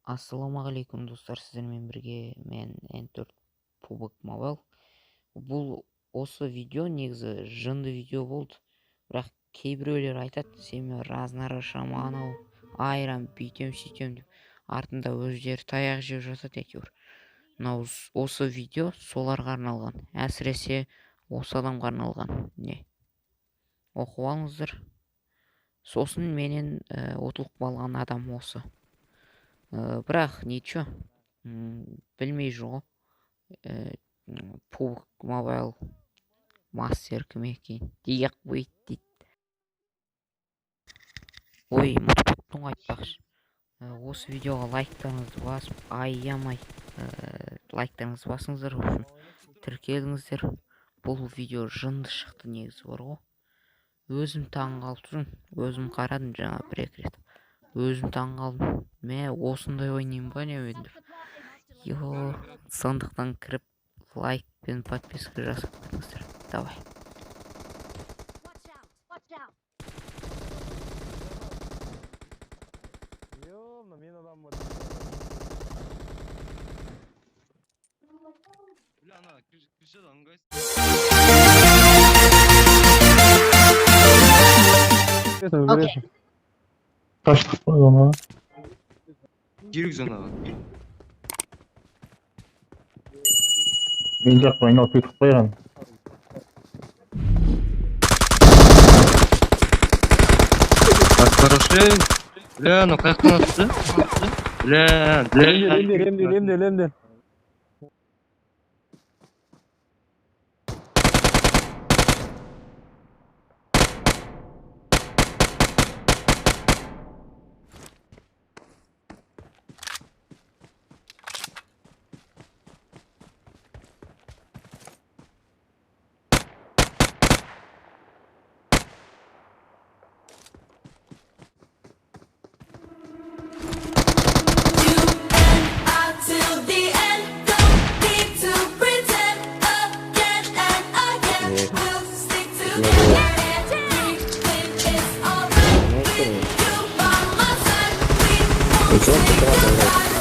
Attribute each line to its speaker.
Speaker 1: Ассалаумағалейкум достар, сіздермен бірге мен N4 PUBG Mobile. Бұл осы видео негізі жынды видео болды. Бірақ кейбіреулер айтады, сен разнарашам анау айрам бүйтем сөйтем деп, артында өздері таяқ жеп жатады әйтеуір. Мынау осы видео соларға арналған, әсіресе осы адамға арналған. Не? Оқып алыңыздар. Сосын менен ұтылып қалған адам осы. Бірақ ничего, білмей жүр ғой. PUBG Mobile мастер кім екен дейік қойды дейді. Ой, ұмытып айтпақшы. Осы видеоға лайктарыңызды басып, аямай лайктарыңызды басыңыздар, тіркеліңіздер. Бұл видео жынды шықты негізі бар ғой. Өзім таңғалып тұрмын, өзім қарадым жаңа бір-екі рет. Өзім таңғалдым. Осындай ойнайын ба не өндір. Сондықтан кіріп лайк пен подписка жасап тұрыңыздар. Давай.
Speaker 2: Мен адам бар. Бля, ана кіршеді аңғайсың.
Speaker 3: Окей. Kaçtık mı ona?
Speaker 2: Girік жонаға.
Speaker 3: Мен жаққа айналып кетіп қойған.
Speaker 2: Так, хорошо. Бля, ну қаяқтан атты? Бля.
Speaker 4: Ремде.
Speaker 3: Ничего, ты